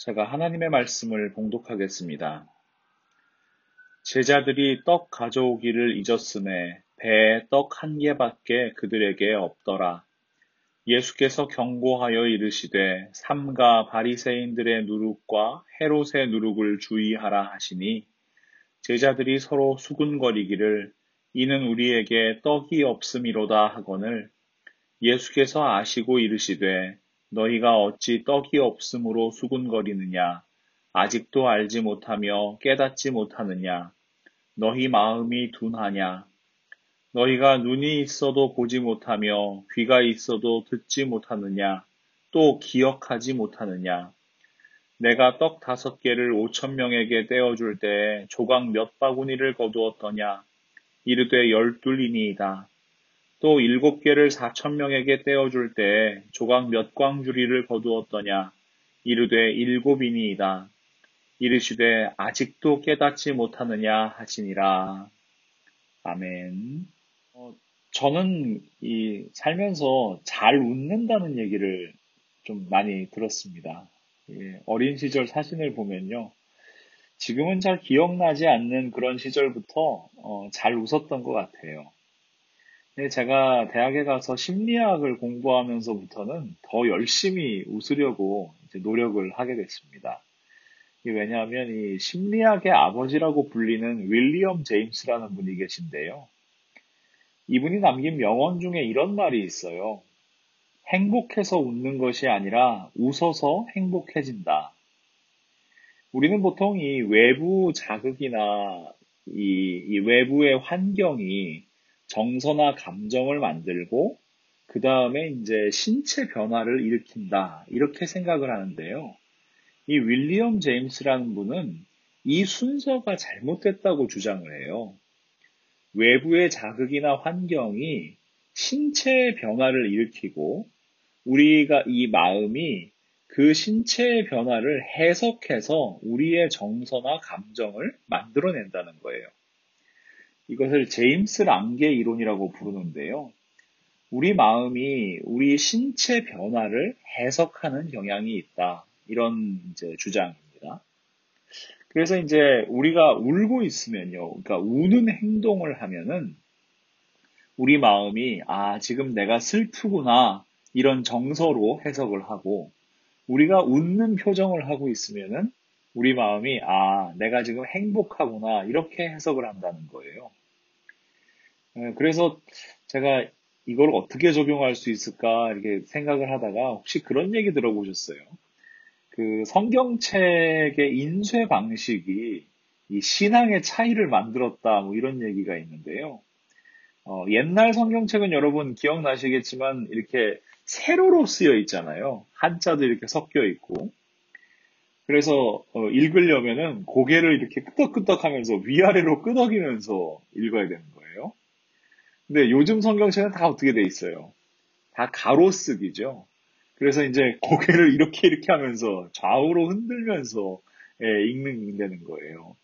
제가 하나님의 말씀을 봉독하겠습니다. 제자들이 떡 가져오기를 잊었음에 배에 떡 한 개밖에 그들에게 없더라. 예수께서 경고하여 이르시되 삼가 바리새인들의 누룩과 헤롯의 누룩을 주의하라 하시니 제자들이 서로 수군거리기를 이는 우리에게 떡이 없음이로다 하거늘 예수께서 아시고 이르시되 너희가 어찌 떡이 없음으로 수군거리느냐 아직도 알지 못하며 깨닫지 못하느냐 너희 마음이 둔하냐 너희가 눈이 있어도 보지 못하며 귀가 있어도 듣지 못하느냐 또 기억하지 못하느냐 내가 떡 5개를 5,000명에게 떼어줄 때에 조각 몇 바구니를 거두었더냐 이르되 12이니이다. 또 7개를 4,000명에게 떼어줄 때에 조각 몇 광주리를 거두었더냐 이르되 7이니이다. 이르시되 아직도 깨닫지 못하느냐 하시니라. 아멘. 저는 살면서 잘 웃는다는 얘기를 좀 많이 들었습니다. 어린 시절 사진을 보면요. 지금은 잘 기억나지 않는 그런 시절부터 잘 웃었던 것 같아요. 제가 대학에 가서 심리학을 공부하면서부터는 더 열심히 웃으려고 이제 노력을 하게 됐습니다. 왜냐하면 이 심리학의 아버지라고 불리는 윌리엄 제임스라는 분이 계신데요. 이분이 남긴 명언 중에 이런 말이 있어요. 행복해서 웃는 것이 아니라 웃어서 행복해진다. 우리는 보통 이 외부 자극이나 이 외부의 환경이 정서나 감정을 만들고 그 다음에 이제 신체 변화를 일으킨다. 이렇게 생각을 하는데요. 이 윌리엄 제임스라는 분은 이 순서가 잘못됐다고 주장을 해요. 외부의 자극이나 환경이 신체의 변화를 일으키고 우리가 이 마음이 그 신체의 변화를 해석해서 우리의 정서나 감정을 만들어낸다는 거예요. 이것을 제임스 랑게 이론이라고 부르는데요. 우리 마음이 우리 신체 변화를 해석하는 경향이 있다. 이런 이제 주장입니다. 그래서 이제 우리가 울고 있으면요. 그러니까 우는 행동을 하면은 우리 마음이 지금 내가 슬프구나. 이런 정서로 해석을 하고 우리가 웃는 표정을 하고 있으면은 우리 마음이 내가 지금 행복하구나. 이렇게 해석을 한다는 거예요. 그래서 제가 이걸 어떻게 적용할 수 있을까 이렇게 생각을 하다가 혹시 그런 얘기 들어보셨어요? 그 성경책의 인쇄 방식이 이 신앙의 차이를 만들었다 뭐 이런 얘기가 있는데요. 옛날 성경책은 여러분 기억나시겠지만 이렇게 세로로 쓰여 있잖아요. 한자도 이렇게 섞여 있고. 그래서 읽으려면은 고개를 이렇게 끄덕끄덕 하면서 위아래로 끄덕이면서 읽어야 되는 거예요. 근데 요즘 성경책은 다 어떻게 돼 있어요? 다 가로쓰기죠. 그래서 이제 고개를 이렇게 하면서 좌우로 흔들면서 읽는 거예요.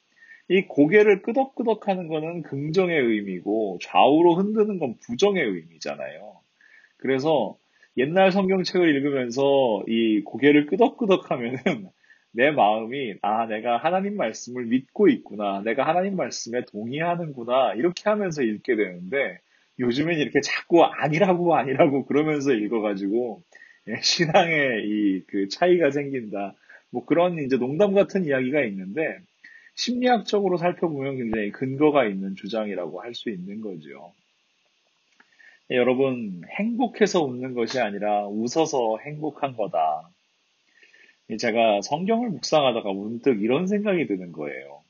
이 고개를 끄덕끄덕 하는 거는 긍정의 의미고 좌우로 흔드는 건 부정의 의미잖아요. 그래서 옛날 성경책을 읽으면서 이 고개를 끄덕끄덕 하면은 내 마음이 내가 하나님 말씀을 믿고 있구나. 내가 하나님 말씀에 동의하는구나. 이렇게 하면서 읽게 되는데 요즘엔 이렇게 자꾸 아니라고 그러면서 읽어가지고 신앙에 그 차이가 생긴다. 뭐 그런 이제 농담 같은 이야기가 있는데 심리학적으로 살펴보면 굉장히 근거가 있는 주장이라고 할 수 있는 거죠. 여러분, 행복해서 웃는 것이 아니라 웃어서 행복한 거다. 제가 성경을 묵상하다가 문득 이런 생각이 드는 거예요.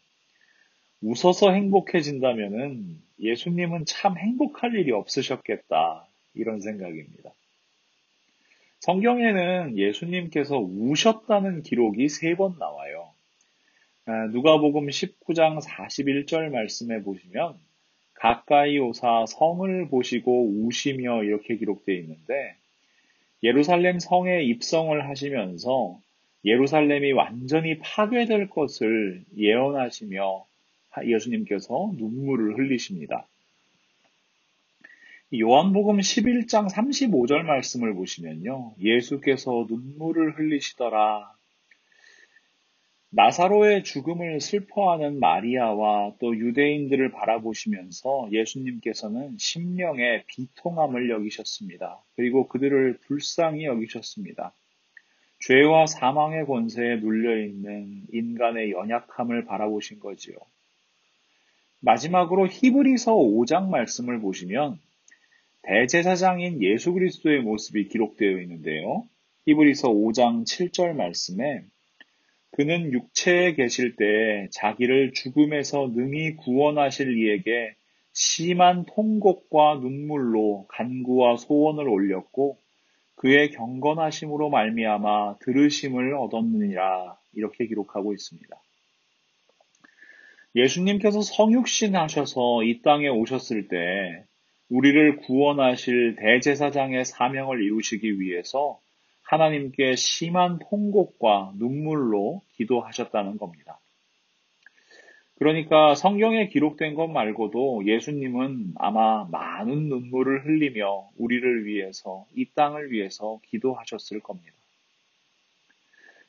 웃어서 행복해진다면은 예수님은 참 행복할 일이 없으셨겠다. 이런 생각입니다. 성경에는 예수님께서 우셨다는 기록이 3번 나와요. 누가복음 19장 41절 말씀에 보시면 가까이 오사 성을 보시고 우시며 이렇게 기록되어 있는데 예루살렘 성에 입성을 하시면서 예루살렘이 완전히 파괴될 것을 예언하시며 예수님께서 눈물을 흘리십니다. 요한복음 11장 35절 말씀을 보시면요. 예수께서 눈물을 흘리시더라. 나사로의 죽음을 슬퍼하는 마리아와 또 유대인들을 바라보시면서 예수님께서는 심령의 비통함을 여기셨습니다. 그리고 그들을 불쌍히 여기셨습니다. 죄와 사망의 권세에 눌려있는 인간의 연약함을 바라보신 거지요. 마지막으로 히브리서 5장 말씀을 보시면 대제사장인 예수 그리스도의 모습이 기록되어 있는데요. 히브리서 5장 7절 말씀에 그는 육체에 계실 때에 자기를 죽음에서 능히 구원하실 이에게 심한 통곡과 눈물로 간구와 소원을 올렸고 그의 경건하심으로 말미암아 들으심을 얻었느니라 이렇게 기록하고 있습니다. 예수님께서 성육신 하셔서 이 땅에 오셨을 때 우리를 구원하실 대제사장의 사명을 이루시기 위해서 하나님께 심한 통곡과 눈물로 기도하셨다는 겁니다. 그러니까 성경에 기록된 것 말고도 예수님은 아마 많은 눈물을 흘리며 우리를 위해서, 이 땅을 위해서 기도하셨을 겁니다.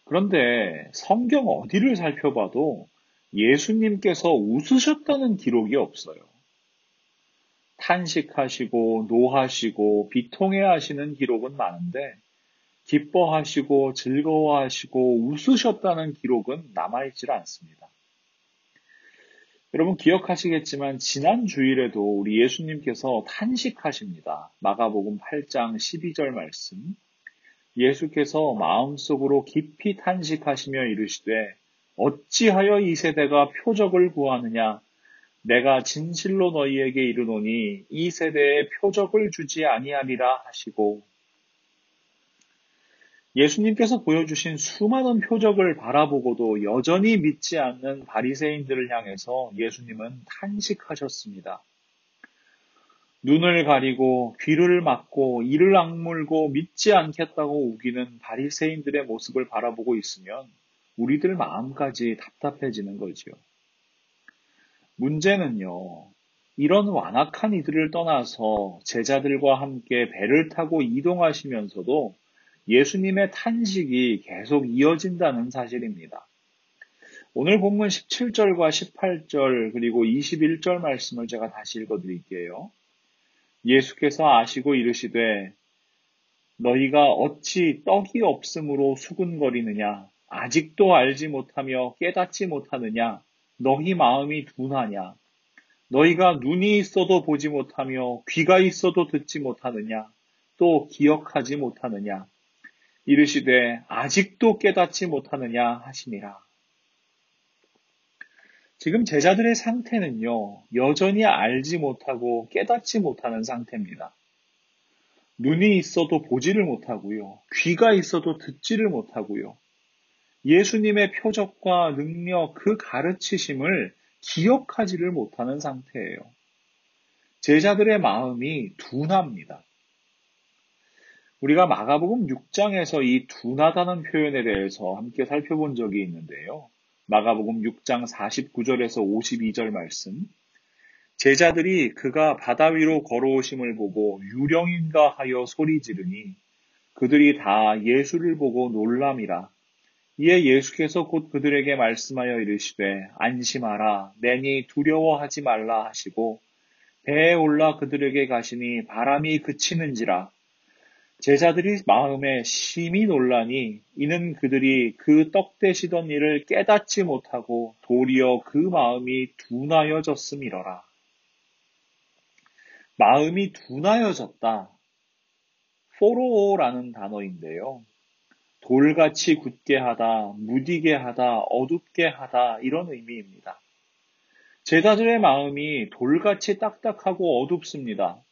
그런데 성경 어디를 살펴봐도 예수님께서 웃으셨다는 기록이 없어요. 탄식하시고 노하시고 비통해 하시는 기록은 많은데 기뻐하시고 즐거워하시고 웃으셨다는 기록은 남아있질 않습니다. 여러분 기억하시겠지만 지난 주일에도 우리 예수님께서 탄식하십니다. 마가복음 8장 12절 말씀. 예수께서 마음속으로 깊이 탄식하시며 이르시되 어찌하여 이 세대가 표적을 구하느냐 내가 진실로 너희에게 이르노니 이 세대에 표적을 주지 아니하리라 하시고 예수님께서 보여주신 수많은 표적을 바라보고도 여전히 믿지 않는 바리새인들을 향해서 예수님은 탄식하셨습니다. 눈을 가리고 귀를 막고 이를 악물고 믿지 않겠다고 우기는 바리새인들의 모습을 바라보고 있으면 우리들 마음까지 답답해지는 거지요. 문제는요. 이런 완악한 이들을 떠나서 제자들과 함께 배를 타고 이동하시면서도 예수님의 탄식이 계속 이어진다는 사실입니다. 오늘 본문 17절과 18절 그리고 21절 말씀을 제가 다시 읽어드릴게요. 예수께서 아시고 이르시되 너희가 어찌 떡이 없으므로 수군거리느냐 아직도 알지 못하며 깨닫지 못하느냐 너희 마음이 둔하냐 너희가 눈이 있어도 보지 못하며 귀가 있어도 듣지 못하느냐 또 기억하지 못하느냐 이르시되 아직도 깨닫지 못하느냐 하시니라. 지금 제자들의 상태는요, 여전히 알지 못하고 깨닫지 못하는 상태입니다. 눈이 있어도 보지를 못하고요, 귀가 있어도 듣지를 못하고요, 예수님의 표적과 능력, 그 가르치심을 기억하지를 못하는 상태예요. 제자들의 마음이 둔합니다. 우리가 마가복음 6장에서 이 둔하다는 표현에 대해서 함께 살펴본 적이 있는데요. 마가복음 6장 49절에서 52절 말씀. 제자들이 그가 바다 위로 걸어오심을 보고 유령인가 하여 소리 지르니 그들이 다 예수를 보고 놀람이라. 이에 예수께서 곧 그들에게 말씀하여 이르시되 안심하라 내니 두려워하지 말라 하시고 배에 올라 그들에게 가시니 바람이 그치는지라. 제자들이 마음에 심히 놀라니 이는 그들이 그 떡 되시던 일을 깨닫지 못하고 도리어 그 마음이 둔하여졌음이러라. 마음이 둔하여졌다. 포로라는 단어인데요. 돌같이 굳게 하다, 무디게 하다, 어둡게 하다 이런 의미입니다. 제자들의 마음이 돌같이 딱딱하고 어둡습니다.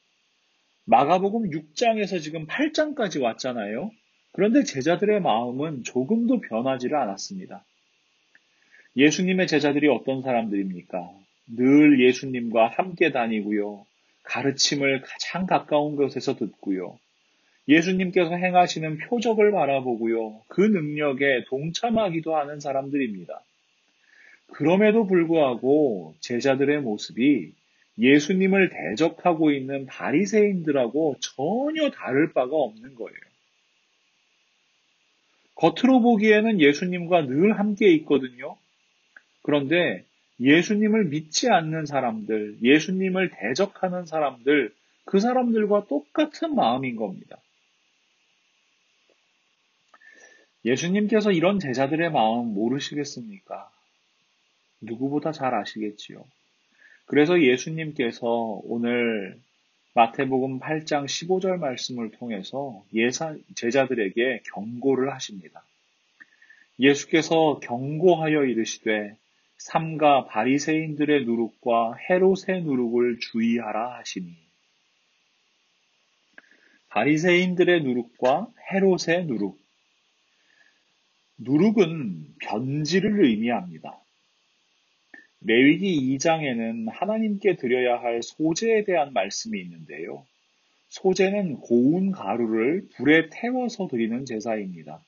마가복음 6장에서 지금 8장까지 왔잖아요. 그런데 제자들의 마음은 조금도 변하지를 않았습니다. 예수님의 제자들이 어떤 사람들입니까? 늘 예수님과 함께 다니고요. 가르침을 가장 가까운 곳에서 듣고요. 예수님께서 행하시는 표적을 바라보고요. 그 능력에 동참하기도 하는 사람들입니다. 그럼에도 불구하고 제자들의 모습이 예수님을 대적하고 있는 바리새인들하고 전혀 다를 바가 없는 거예요. 겉으로 보기에는 예수님과 늘 함께 있거든요. 그런데 예수님을 믿지 않는 사람들, 예수님을 대적하는 사람들, 그 사람들과 똑같은 마음인 겁니다. 예수님께서 이런 제자들의 마음 모르시겠습니까? 누구보다 잘 아시겠지요. 그래서 예수님께서 오늘 마태복음 8장 15절 말씀을 통해서 제자들에게 경고를 하십니다. 예수께서 경고하여 이르시되 삼가 바리새인들의 누룩과 헤롯의 누룩을 주의하라 하시니. 바리새인들의 누룩과 헤롯의 누룩. 누룩은 변질을 의미합니다. 레위기 2장에는 하나님께 드려야 할 소제에 대한 말씀이 있는데요. 소제는 고운 가루를 불에 태워서 드리는 제사입니다.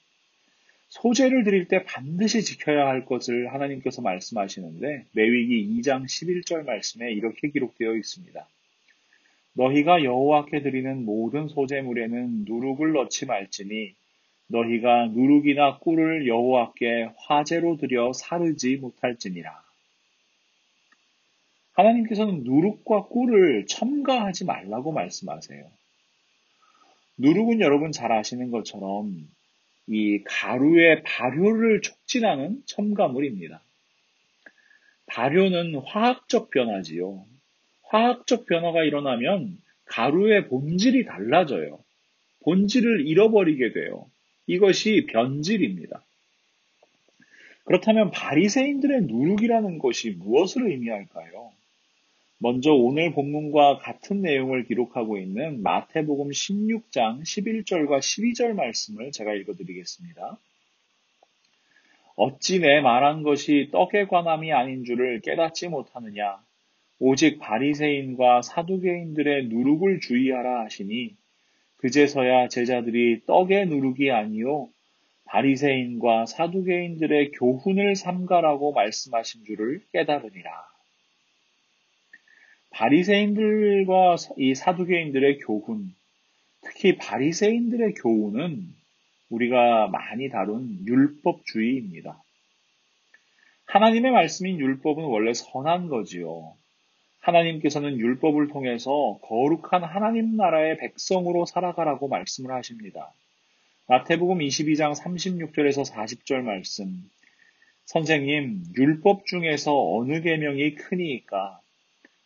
소제를 드릴 때 반드시 지켜야 할 것을 하나님께서 말씀하시는데 레위기 2장 11절 말씀에 이렇게 기록되어 있습니다. 너희가 여호와께 드리는 모든 소제물에는 누룩을 넣지 말지니 너희가 누룩이나 꿀을 여호와께 화제로 드려 사르지 못할지니라. 하나님께서는 누룩과 꿀을 첨가하지 말라고 말씀하세요. 누룩은 여러분 잘 아시는 것처럼 이 가루의 발효를 촉진하는 첨가물입니다. 발효는 화학적 변화지요. 화학적 변화가 일어나면 가루의 본질이 달라져요. 본질을 잃어버리게 돼요. 이것이 변질입니다. 그렇다면 바리새인들의 누룩이라는 것이 무엇을 의미할까요? 먼저 오늘 본문과 같은 내용을 기록하고 있는 마태복음 16장 11절과 12절 말씀을 제가 읽어드리겠습니다. 어찌 내 말한 것이 떡에 관함이 아닌 줄을 깨닫지 못하느냐? 오직 바리새인과 사두개인들의 누룩을 주의하라 하시니 그제서야 제자들이 떡의 누룩이 아니요 바리새인과 사두개인들의 교훈을 삼가라고 말씀하신 줄을 깨달으니라. 바리새인들과 이 사두개인들의 교훈, 특히 바리새인들의 교훈은 우리가 많이 다룬 율법주의입니다. 하나님의 말씀인 율법은 원래 선한 거지요. 하나님께서는 율법을 통해서 거룩한 하나님 나라의 백성으로 살아가라고 말씀을 하십니다. 마태복음 22장 36절에서 40절 말씀. 선생님, 율법 중에서 어느 계명이 크니이까?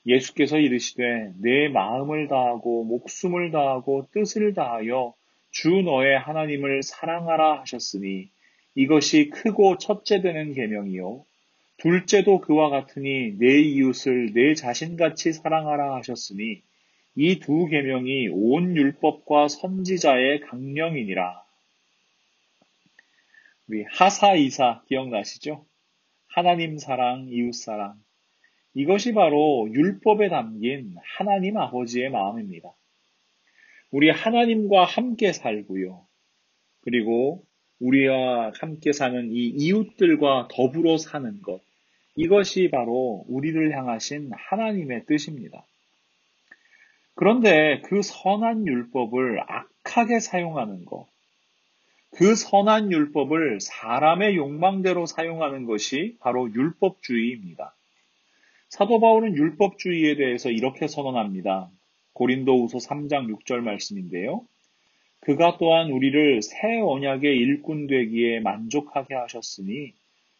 예수께서 이르시되 내 마음을 다하고 목숨을 다하고 뜻을 다하여 주 너의 하나님을 사랑하라 하셨으니 이것이 크고 첫째 되는 계명이요 둘째도 그와 같으니 내 이웃을 내 자신같이 사랑하라 하셨으니 이 두 계명이 온 율법과 선지자의 강령이니라. 우리 하사이사 기억나시죠? 하나님 사랑, 이웃 사랑. 이것이 바로 율법에 담긴 하나님 아버지의 마음입니다. 우리 하나님과 함께 살고요. 그리고 우리와 함께 사는 이 이웃들과 더불어 사는 것. 이것이 바로 우리를 향하신 하나님의 뜻입니다. 그런데 그 선한 율법을 악하게 사용하는 것, 그 선한 율법을 사람의 욕망대로 사용하는 것이 바로 율법주의입니다. 사도 바울은 율법주의에 대해서 이렇게 선언합니다. 고린도후서 3장 6절 말씀인데요. 그가 또한 우리를 새 언약의 일꾼 되기에 만족하게 하셨으니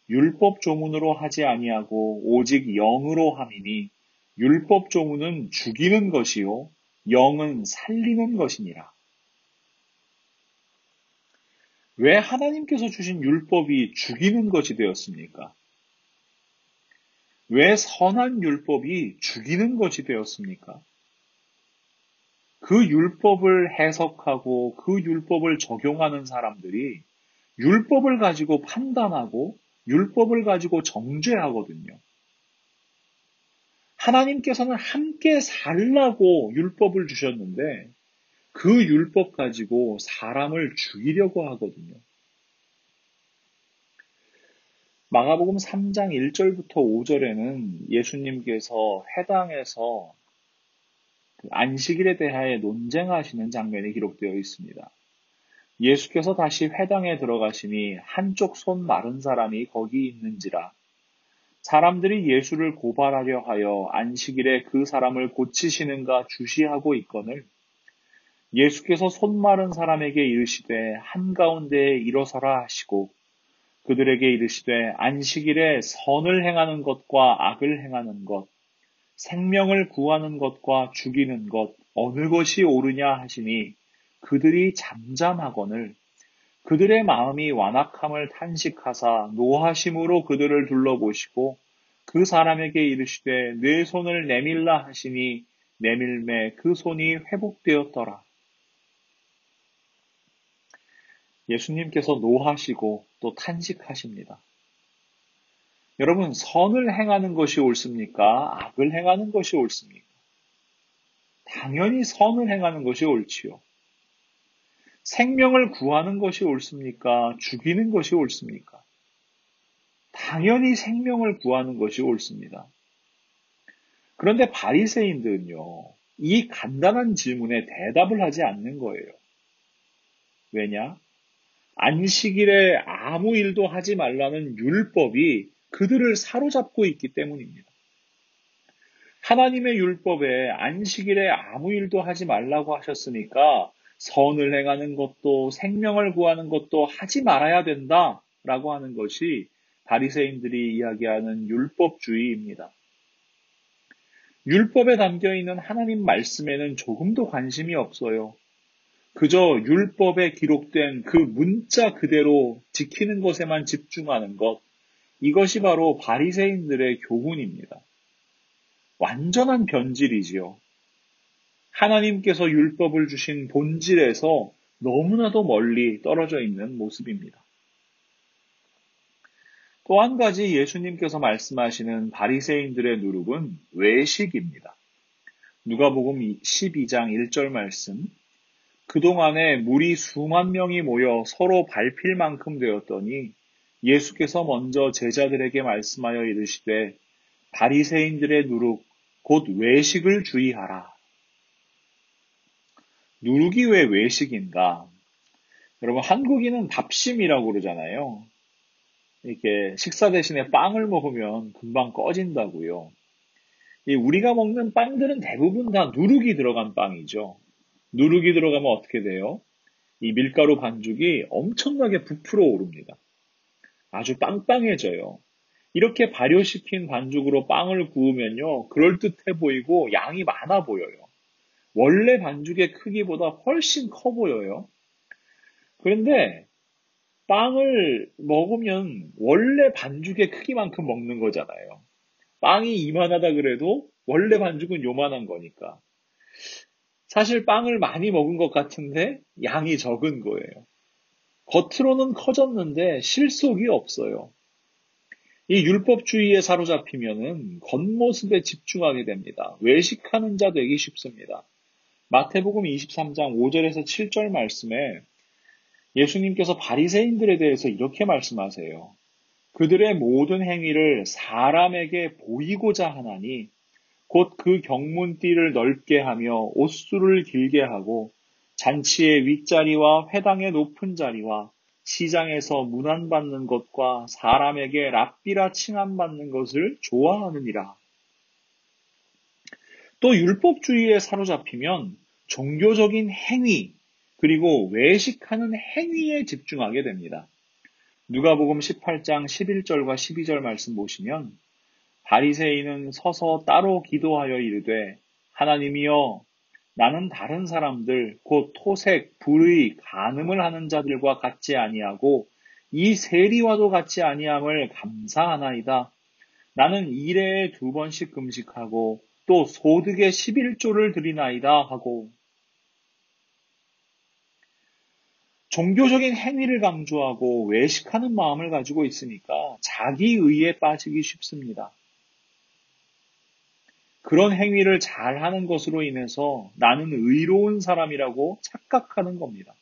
율법 조문으로 하지 아니하고 오직 영으로 함이니 율법 조문은 죽이는 것이요 영은 살리는 것이니라. 왜 하나님께서 주신 율법이 죽이는 것이 되었습니까? 왜 선한 율법이 죽이는 것이 되었습니까? 그 율법을 해석하고 그 율법을 적용하는 사람들이 율법을 가지고 판단하고 율법을 가지고 정죄하거든요. 하나님께서는 함께 살라고 율법을 주셨는데 그 율법 가지고 사람을 죽이려고 하거든요. 마가복음 3장 1절부터 5절에는 예수님께서 회당에서 안식일에 대하여 논쟁하시는 장면이 기록되어 있습니다. 예수께서 다시 회당에 들어가시니 한쪽 손 마른 사람이 거기 있는지라. 사람들이 예수를 고발하려 하여 안식일에 그 사람을 고치시는가 주시하고 있거늘 예수께서 손 마른 사람에게 이르시되 한가운데에 일어서라 하시고 그들에게 이르시되 안식일에 선을 행하는 것과 악을 행하는 것, 생명을 구하는 것과 죽이는 것 어느 것이 옳으냐 하시니 그들이 잠잠하거늘 그들의 마음이 완악함을 탄식하사 노하심으로 그들을 둘러보시고 그 사람에게 이르시되 내 손을 내밀라 하시니 내밀매 그 손이 회복되었더라. 예수님께서 노하시고 또 탄식하십니다. 여러분, 선을 행하는 것이 옳습니까? 악을 행하는 것이 옳습니까? 당연히 선을 행하는 것이 옳지요. 생명을 구하는 것이 옳습니까? 죽이는 것이 옳습니까? 당연히 생명을 구하는 것이 옳습니다. 그런데 바리새인들은요, 이 간단한 질문에 대답을 하지 않는 거예요. 왜냐? 안식일에 아무 일도 하지 말라는 율법이 그들을 사로잡고 있기 때문입니다. 하나님의 율법에 안식일에 아무 일도 하지 말라고 하셨으니까 선을 행하는 것도 생명을 구하는 것도 하지 말아야 된다라고 하는 것이 바리새인들이 이야기하는 율법주의입니다. 율법에 담겨 있는 하나님 말씀에는 조금도 관심이 없어요. 그저 율법에 기록된 그 문자 그대로 지키는 것에만 집중하는 것, 이것이 바로 바리새인들의 교훈입니다. 완전한 변질이지요. 하나님께서 율법을 주신 본질에서 너무나도 멀리 떨어져 있는 모습입니다. 또 한 가지 예수님께서 말씀하시는 바리새인들의 누룩은 외식입니다. 누가복음 12장 1절 말씀. 그동안에 무리 수만 명이 모여 서로 밟힐 만큼 되었더니 예수께서 먼저 제자들에게 말씀하여 이르시되 바리새인들의 누룩 곧 외식을 주의하라. 누룩이 왜 외식인가? 여러분 한국인은 밥심이라고 그러잖아요. 이렇게 식사 대신에 빵을 먹으면 금방 꺼진다고요. 우리가 먹는 빵들은 대부분 다 누룩이 들어간 빵이죠. 누룩이 들어가면 어떻게 돼요? 이 밀가루 반죽이 엄청나게 부풀어 오릅니다. 아주 빵빵해져요. 이렇게 발효시킨 반죽으로 빵을 구우면요, 그럴듯해 보이고 양이 많아 보여요. 원래 반죽의 크기보다 훨씬 커 보여요. 그런데 빵을 먹으면 원래 반죽의 크기만큼 먹는 거잖아요. 빵이 이만하다 그래도 원래 반죽은 요만한 거니까. 사실 빵을 많이 먹은 것 같은데 양이 적은 거예요. 겉으로는 커졌는데 실속이 없어요. 이 율법주의에 사로잡히면은 겉모습에 집중하게 됩니다. 외식하는 자 되기 쉽습니다. 마태복음 23장 5절에서 7절 말씀에 예수님께서 바리새인들에 대해서 이렇게 말씀하세요. 그들의 모든 행위를 사람에게 보이고자 하나니 곧 그 경문띠를 넓게 하며 옷수를 길게 하고 잔치의 윗자리와 회당의 높은 자리와 시장에서 문안받는 것과 사람에게 랍비라 칭함받는 것을 좋아하느니라. 또 율법주의에 사로잡히면 종교적인 행위 그리고 외식하는 행위에 집중하게 됩니다. 누가복음 18장 11절과 12절 말씀 보시면 바리새인은 서서 따로 기도하여 이르되 하나님이여 나는 다른 사람들 곧 토색, 불의, 간음을 하는 자들과 같지 아니하고 이 세리와도 같지 아니함을 감사하나이다. 나는 일해에 2번씩 금식하고 또 소득의 11조를 드리나이다 하고 종교적인 행위를 강조하고 외식하는 마음을 가지고 있으니까 자기 의에 빠지기 쉽습니다. 그런 행위를 잘하는 것으로 인해서 나는 의로운 사람이라고 착각하는 겁니다.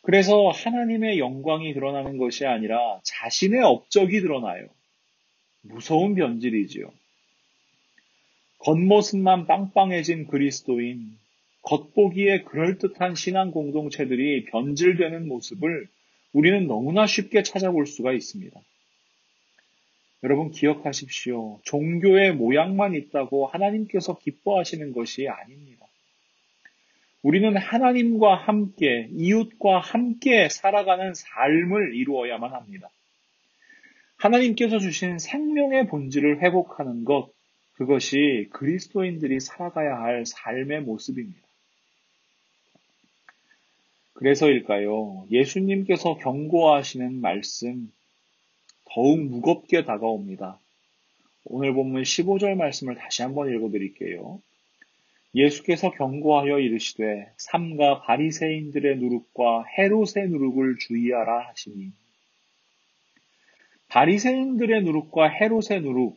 그래서 하나님의 영광이 드러나는 것이 아니라 자신의 업적이 드러나요. 무서운 변질이지요. 겉모습만 빵빵해진 그리스도인, 겉보기에 그럴듯한 신앙 공동체들이 변질되는 모습을 우리는 너무나 쉽게 찾아볼 수가 있습니다. 여러분 기억하십시오. 종교의 모양만 있다고 하나님께서 기뻐하시는 것이 아닙니다. 우리는 하나님과 함께, 이웃과 함께 살아가는 삶을 이루어야만 합니다. 하나님께서 주신 생명의 본질을 회복하는 것, 그것이 그리스도인들이 살아가야 할 삶의 모습입니다. 그래서일까요? 예수님께서 경고하시는 말씀, 더욱 무겁게 다가옵니다. 오늘 본문 15절 말씀을 다시 한번 읽어드릴게요. 예수께서 경고하여 이르시되 삼가 바리새인들의 누룩과 헤롯의 누룩을 주의하라 하시니. 바리새인들의 누룩과 헤롯의 누룩,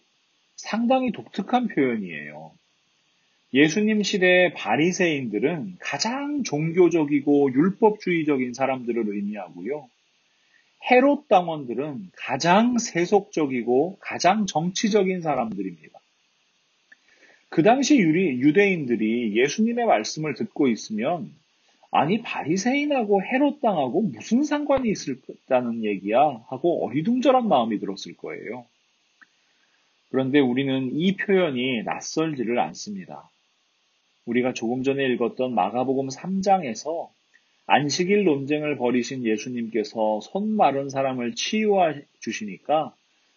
상당히 독특한 표현이에요. 예수님 시대의 바리새인들은 가장 종교적이고 율법주의적인 사람들을 의미하고요. 헤롯 당원들은 가장 세속적이고 가장 정치적인 사람들입니다. 그 당시 유대인들이 예수님의 말씀을 듣고 있으면 아니 바리새인하고 헤롯 당하고 무슨 상관이 있을까는 얘기야 하고 어리둥절한 마음이 들었을 거예요. 그런데 우리는 이 표현이 낯설지를 않습니다. 우리가 조금 전에 읽었던 마가복음 3장에서 안식일 논쟁을 벌이신 예수님께서 손 마른 사람을 치유해 주시니까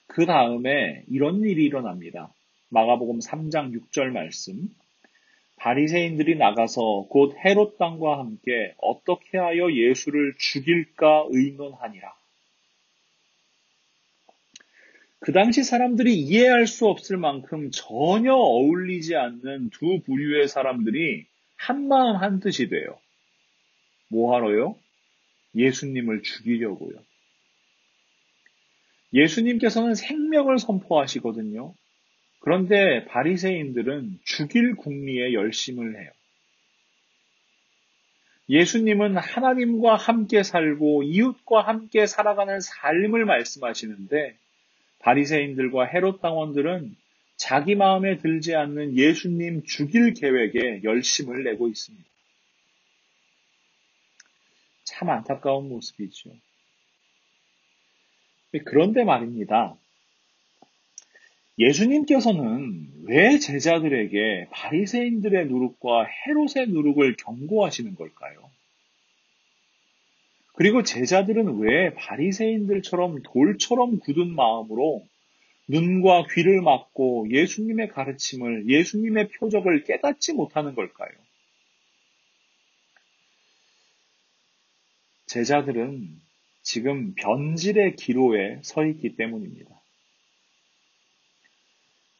그 다음에 이런 일이 일어납니다. 마가복음 3장 6절 말씀. 바리새인들이 나가서 곧 헤롯 당과 함께 어떻게 하여 예수를 죽일까 의논하니라. 그 당시 사람들이 이해할 수 없을 만큼 전혀 어울리지 않는 두 부류의 사람들이 한마음 한뜻이 돼요. 뭐하러요? 예수님을 죽이려고요. 예수님께서는 생명을 선포하시거든요. 그런데 바리새인들은 죽일 궁리에 열심을 해요. 예수님은 하나님과 함께 살고 이웃과 함께 살아가는 삶을 말씀하시는데 바리새인들과 헤롯 당원들은 자기 마음에 들지 않는 예수님 죽일 계획에 열심을 내고 있습니다. 참 안타까운 모습이죠. 그런데 말입니다. 예수님께서는 왜 제자들에게 바리새인들의 누룩과 헤롯의 누룩을 경고하시는 걸까요? 그리고 제자들은 왜 바리새인들처럼 돌처럼 굳은 마음으로 눈과 귀를 막고 예수님의 가르침을, 예수님의 표적을 깨닫지 못하는 걸까요? 제자들은 지금 변질의 기로에 서 있기 때문입니다.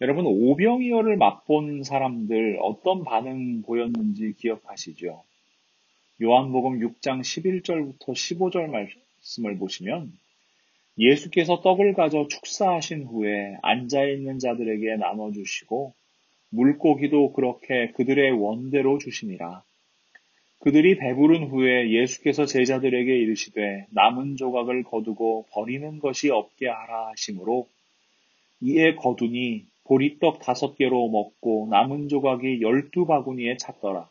여러분, 오병이어를 맛본 사람들 어떤 반응 보였는지 기억하시죠? 요한복음 6장 11절부터 15절 말씀을 보시면 예수께서 떡을 가져 축사하신 후에 앉아있는 자들에게 나눠주시고 물고기도 그렇게 그들의 원대로 주시니라. 그들이 배부른 후에 예수께서 제자들에게 이르시되 남은 조각을 거두고 버리는 것이 없게 하라 하시므로 이에 거두니 보리떡 5개로 먹고 남은 조각이 12바구니에 찼더라.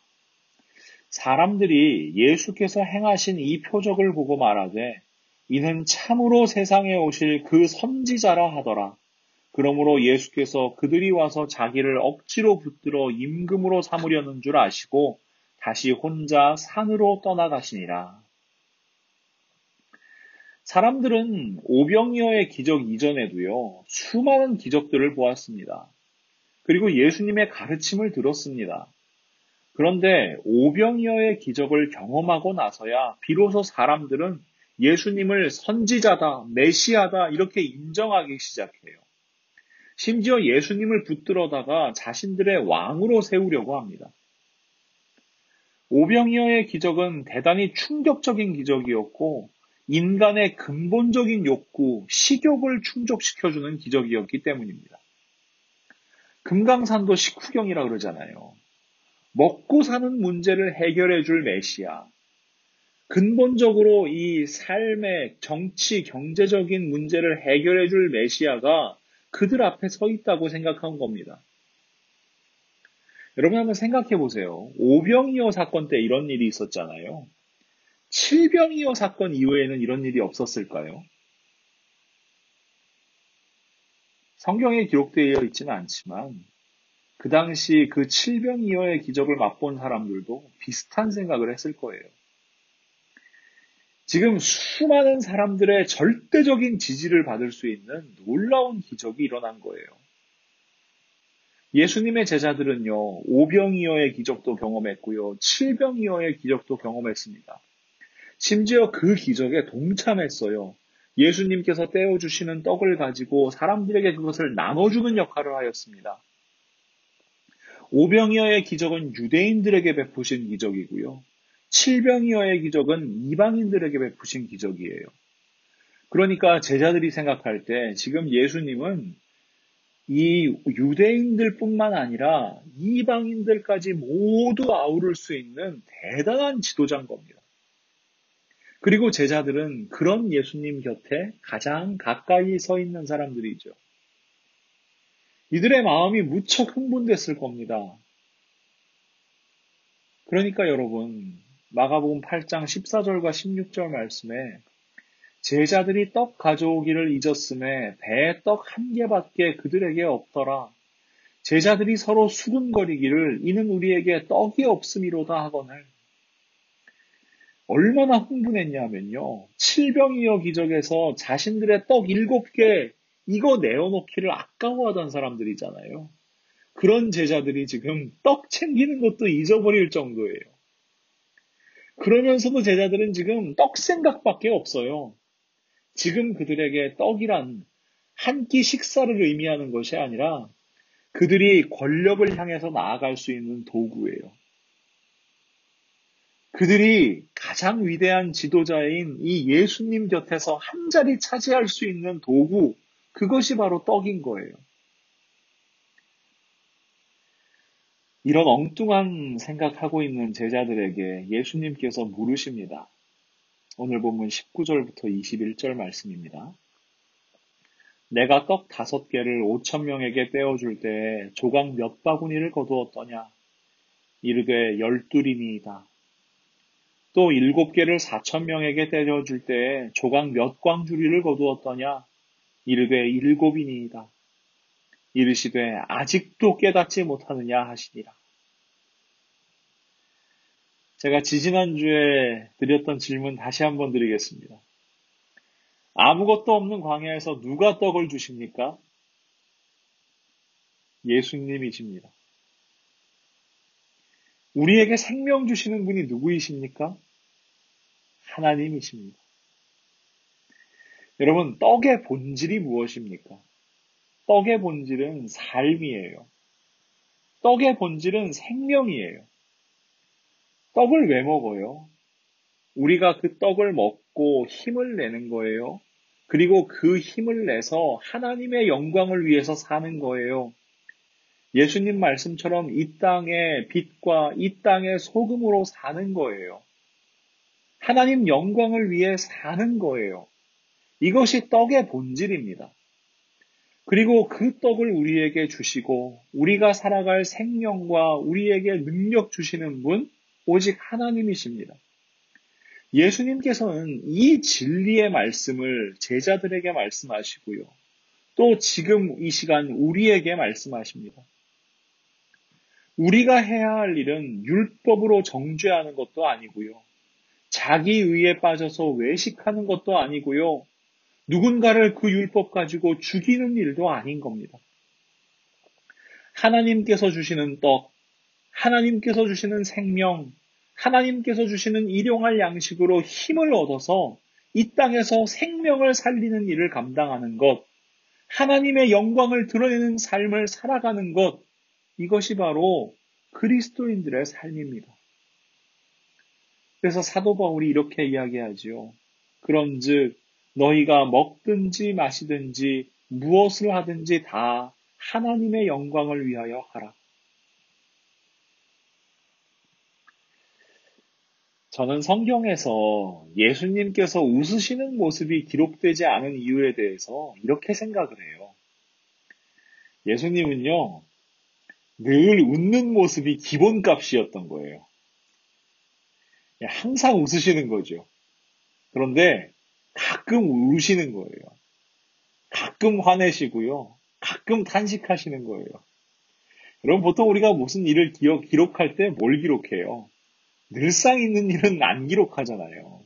사람들이 예수께서 행하신 이 표적을 보고 말하되 이는 참으로 세상에 오실 그 선지자라 하더라. 그러므로 예수께서 그들이 와서 자기를 억지로 붙들어 임금으로 삼으려는 줄 아시고 다시 혼자 산으로 떠나가시니라. 사람들은 오병이어의 기적 이전에도요, 수많은 기적들을 보았습니다. 그리고 예수님의 가르침을 들었습니다. 그런데 오병이어의 기적을 경험하고 나서야 비로소 사람들은 예수님을 선지자다, 메시아다 이렇게 인정하기 시작해요. 심지어 예수님을 붙들어다가 자신들의 왕으로 세우려고 합니다. 오병이어의 기적은 대단히 충격적인 기적이었고 인간의 근본적인 욕구, 식욕을 충족시켜주는 기적이었기 때문입니다. 금강산도 식후경이라 그러잖아요. 먹고 사는 문제를 해결해 줄 메시아. 근본적으로 이 삶의 정치, 경제적인 문제를 해결해 줄 메시아가 그들 앞에 서 있다고 생각한 겁니다. 여러분 한번 생각해 보세요. 오병이어 사건 때 이런 일이 있었잖아요. 칠병이어 사건 이후에는 이런 일이 없었을까요? 성경에 기록되어 있지는 않지만 그 당시 그 칠병이어의 기적을 맛본 사람들도 비슷한 생각을 했을 거예요. 지금 수많은 사람들의 절대적인 지지를 받을 수 있는 놀라운 기적이 일어난 거예요. 예수님의 제자들은요, 오병이어의 기적도 경험했고요, 칠병이어의 기적도 경험했습니다. 심지어 그 기적에 동참했어요. 예수님께서 떼어주시는 떡을 가지고 사람들에게 그것을 나눠주는 역할을 하였습니다. 오병이어의 기적은 유대인들에게 베푸신 기적이고요. 칠병이어의 기적은 이방인들에게 베푸신 기적이에요. 그러니까 제자들이 생각할 때 지금 예수님은 이 유대인들뿐만 아니라 이방인들까지 모두 아우를 수 있는 대단한 지도자인 겁니다. 그리고 제자들은 그런 예수님 곁에 가장 가까이 서 있는 사람들이죠. 이들의 마음이 무척 흥분됐을 겁니다. 그러니까 여러분, 마가복음 8장 14절과 16절 말씀에 제자들이 떡 가져오기를 잊었음에 배에 떡 한 개밖에 그들에게 없더라. 제자들이 서로 수군거리기를 이는 우리에게 떡이 없음이로다 하거늘. 얼마나 흥분했냐면요. 칠병이어 기적에서 자신들의 떡 7개 이거 내어놓기를 아까워하던 사람들이잖아요. 그런 제자들이 지금 떡 챙기는 것도 잊어버릴 정도예요. 그러면서도 제자들은 지금 떡 생각밖에 없어요. 지금 그들에게 떡이란 한 끼 식사를 의미하는 것이 아니라 그들이 권력을 향해서 나아갈 수 있는 도구예요. 그들이 가장 위대한 지도자인 이 예수님 곁에서 한 자리 차지할 수 있는 도구, 그것이 바로 떡인 거예요. 이런 엉뚱한 생각하고 있는 제자들에게 예수님께서 물으십니다. 오늘 본문 19절부터 21절 말씀입니다. 내가 떡 5개를 5,000명에게 떼어줄 때 조각 몇 바구니를 거두었더냐? 이르되 12이니이다. 또 7개를 4,000명에게 떼어줄 때 조각 몇 광주리를 거두었더냐? 이르되 7이니이다. 이르시되 아직도 깨닫지 못하느냐 하시니라. 제가 지지난주에 드렸던 질문 다시 한번 드리겠습니다. 아무것도 없는 광야에서 누가 떡을 주십니까? 예수님이십니다. 우리에게 생명 주시는 분이 누구이십니까? 하나님이십니다. 여러분, 떡의 본질이 무엇입니까? 떡의 본질은 삶이에요. 떡의 본질은 생명이에요. 떡을 왜 먹어요? 우리가 그 떡을 먹고 힘을 내는 거예요. 그리고 그 힘을 내서 하나님의 영광을 위해서 사는 거예요. 예수님 말씀처럼 이 땅의 빛과 이 땅의 소금으로 사는 거예요. 하나님 영광을 위해 사는 거예요. 이것이 떡의 본질입니다. 그리고 그 떡을 우리에게 주시고 우리가 살아갈 생명과 우리에게 능력 주시는 분, 오직 하나님이십니다. 예수님께서는 이 진리의 말씀을 제자들에게 말씀하시고요. 또 지금 이 시간 우리에게 말씀하십니다. 우리가 해야 할 일은 율법으로 정죄하는 것도 아니고요. 자기 의에 빠져서 외식하는 것도 아니고요. 누군가를 그 율법 가지고 죽이는 일도 아닌 겁니다. 하나님께서 주시는 떡, 하나님께서 주시는 생명, 하나님께서 주시는 일용할 양식으로 힘을 얻어서 이 땅에서 생명을 살리는 일을 감당하는 것, 하나님의 영광을 드러내는 삶을 살아가는 것, 이것이 바로 그리스도인들의 삶입니다. 그래서 사도 바울이 이렇게 이야기하지요. 그런즉 너희가 먹든지 마시든지 무엇을 하든지 다 하나님의 영광을 위하여 하라. 저는 성경에서 예수님께서 웃으시는 모습이 기록되지 않은 이유에 대해서 이렇게 생각을 해요. 예수님은요, 늘 웃는 모습이 기본값이었던 거예요. 항상 웃으시는 거죠. 그런데 가끔 우시는 거예요. 가끔 화내시고요. 가끔 탄식하시는 거예요. 여러분, 보통 우리가 무슨 일을 기록할 때 뭘 기록해요? 늘상 있는 일은 안 기록하잖아요.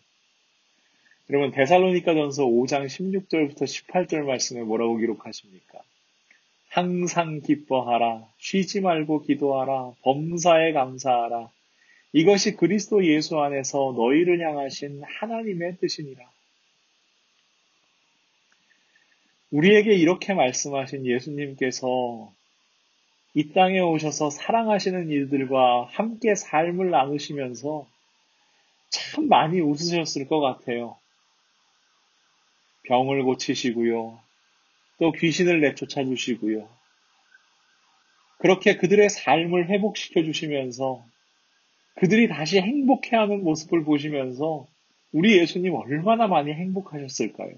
여러분, 데살로니가전서 5장 16절부터 18절 말씀에 뭐라고 기록하십니까? 항상 기뻐하라, 쉬지 말고 기도하라, 범사에 감사하라. 이것이 그리스도 예수 안에서 너희를 향하신 하나님의 뜻이니라. 우리에게 이렇게 말씀하신 예수님께서 이 땅에 오셔서 사랑하시는 이들과 함께 삶을 나누시면서 참 많이 웃으셨을 것 같아요. 병을 고치시고요. 또 귀신을 내쫓아 주시고요. 그렇게 그들의 삶을 회복시켜 주시면서 그들이 다시 행복해하는 모습을 보시면서 우리 예수님 얼마나 많이 행복하셨을까요?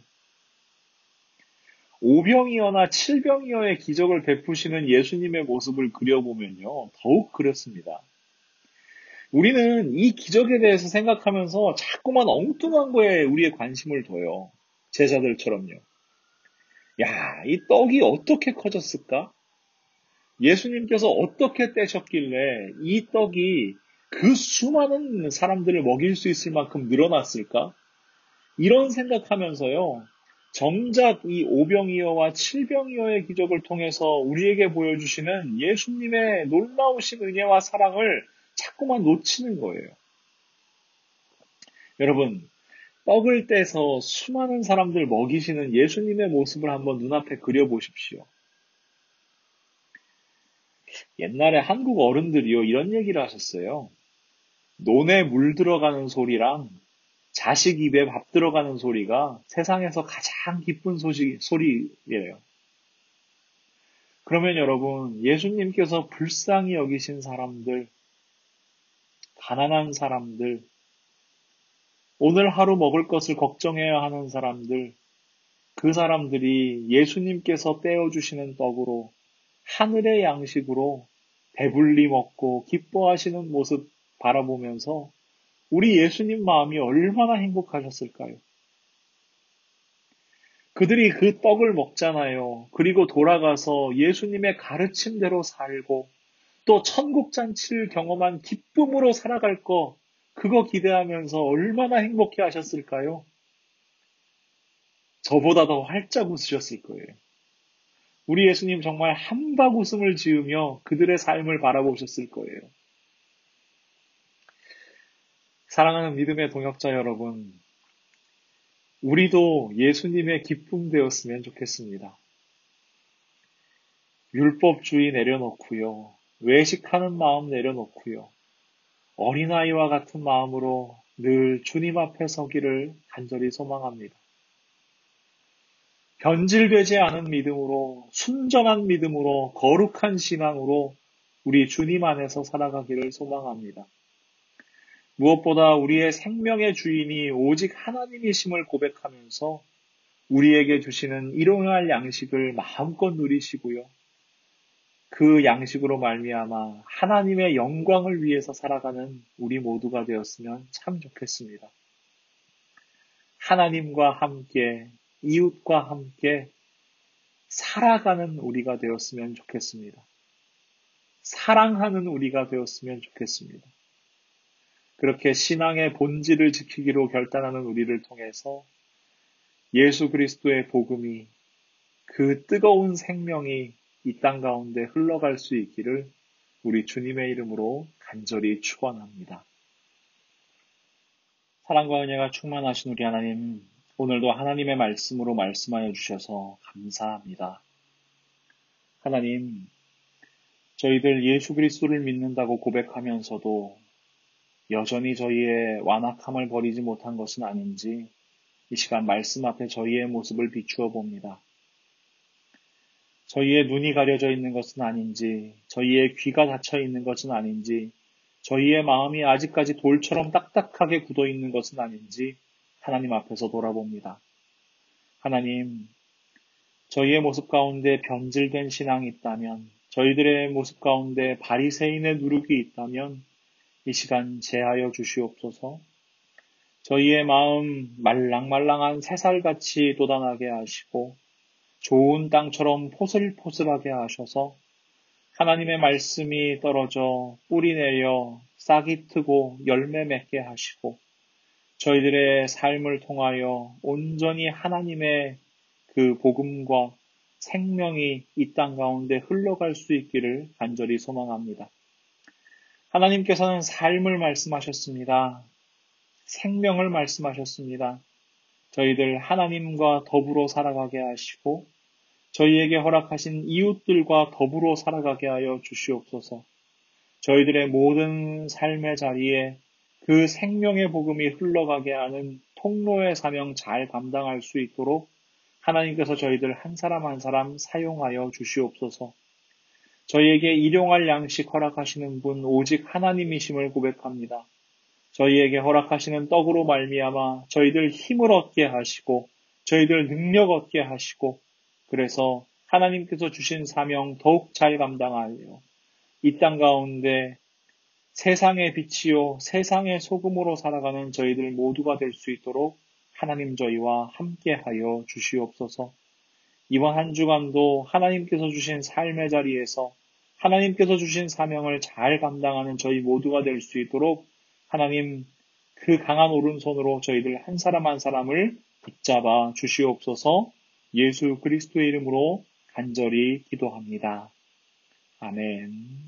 오병이어나 칠병이어의 기적을 베푸시는 예수님의 모습을 그려보면요. 더욱 그렇습니다. 우리는 이 기적에 대해서 생각하면서 자꾸만 엉뚱한 거에 우리의 관심을 둬요. 제자들처럼요. 야, 이 떡이 어떻게 커졌을까? 예수님께서 어떻게 떼셨길래 이 떡이 그 수많은 사람들을 먹일 수 있을 만큼 늘어났을까? 이런 생각하면서요. 정작 이 오병이어와 칠병이어의 기적을 통해서 우리에게 보여주시는 예수님의 놀라우신 은혜와 사랑을 자꾸만 놓치는 거예요. 여러분, 떡을 떼서 수많은 사람들 먹이시는 예수님의 모습을 한번 눈앞에 그려보십시오. 옛날에 한국 어른들이요, 이런 얘기를 하셨어요. 논에 물 들어가는 소리랑 자식 입에 밥 들어가는 소리가 세상에서 가장 기쁜 소리예요. 그러면 여러분, 예수님께서 불쌍히 여기신 사람들, 가난한 사람들, 오늘 하루 먹을 것을 걱정해야 하는 사람들, 그 사람들이 예수님께서 떼어주시는 떡으로 하늘의 양식으로 배불리 먹고 기뻐하시는 모습 바라보면서 우리 예수님 마음이 얼마나 행복하셨을까요? 그들이 그 떡을 먹잖아요. 그리고 돌아가서 예수님의 가르침대로 살고 또 천국잔치를 경험한 기쁨으로 살아갈 거, 그거 기대하면서 얼마나 행복해 하셨을까요? 저보다 더 활짝 웃으셨을 거예요. 우리 예수님 정말 한박 웃음을 지으며 그들의 삶을 바라보셨을 거예요. 사랑하는 믿음의 동역자 여러분, 우리도 예수님의 기쁨 되었으면 좋겠습니다. 율법주의 내려놓고요. 외식하는 마음 내려놓고요. 어린아이와 같은 마음으로 늘 주님 앞에 서기를 간절히 소망합니다. 변질되지 않은 믿음으로, 순전한 믿음으로, 거룩한 신앙으로 우리 주님 안에서 살아가기를 소망합니다. 무엇보다 우리의 생명의 주인이 오직 하나님이심을 고백하면서 우리에게 주시는 일용할 양식을 마음껏 누리시고요. 그 양식으로 말미암아 하나님의 영광을 위해서 살아가는 우리 모두가 되었으면 참 좋겠습니다. 하나님과 함께, 이웃과 함께 살아가는 우리가 되었으면 좋겠습니다. 사랑하는 우리가 되었으면 좋겠습니다. 그렇게 신앙의 본질을 지키기로 결단하는 우리를 통해서 예수 그리스도의 복음이, 그 뜨거운 생명이 이 땅 가운데 흘러갈 수 있기를 우리 주님의 이름으로 간절히 축원합니다. 사랑과 은혜가 충만하신 우리 하나님, 오늘도 하나님의 말씀으로 말씀하여 주셔서 감사합니다. 하나님, 저희들 예수 그리스도를 믿는다고 고백하면서도 여전히 저희의 완악함을 버리지 못한 것은 아닌지 이 시간 말씀 앞에 저희의 모습을 비추어 봅니다. 저희의 눈이 가려져 있는 것은 아닌지, 저희의 귀가 닫혀 있는 것은 아닌지, 저희의 마음이 아직까지 돌처럼 딱딱하게 굳어 있는 것은 아닌지 하나님 앞에서 돌아봅니다. 하나님, 저희의 모습 가운데 변질된 신앙이 있다면 저희들의 모습 가운데 바리새인의 누룩이 있다면 이 시간 제하여 주시옵소서. 저희의 마음 말랑말랑한 새살같이 돋아나게 하시고 좋은 땅처럼 포슬포슬하게 하셔서 하나님의 말씀이 떨어져 뿌리 내려 싹이 트고 열매 맺게 하시고 저희들의 삶을 통하여 온전히 하나님의 그 복음과 생명이 이 땅 가운데 흘러갈 수 있기를 간절히 소망합니다. 하나님께서는 삶을 말씀하셨습니다. 생명을 말씀하셨습니다. 저희들 하나님과 더불어 살아가게 하시고 저희에게 허락하신 이웃들과 더불어 살아가게 하여 주시옵소서. 저희들의 모든 삶의 자리에 그 생명의 복음이 흘러가게 하는 통로의 사명 잘 감당할 수 있도록 하나님께서 저희들 한 사람 한 사람 사용하여 주시옵소서. 저희에게 일용할 양식 허락하시는 분 오직 하나님이심을 고백합니다. 저희에게 허락하시는 떡으로 말미암아 저희들 힘을 얻게 하시고 저희들 능력 얻게 하시고 그래서 하나님께서 주신 사명 더욱 잘 감당하여 이 땅 가운데 세상의 빛이요 세상의 소금으로 살아가는 저희들 모두가 될 수 있도록 하나님 저희와 함께하여 주시옵소서. 이번 한 주간도 하나님께서 주신 삶의 자리에서 하나님께서 주신 사명을 잘 감당하는 저희 모두가 될 수 있도록 하나님 그 강한 오른손으로 저희들 한 사람 한 사람을 붙잡아 주시옵소서. 예수 그리스도의 이름으로 간절히 기도합니다. 아멘.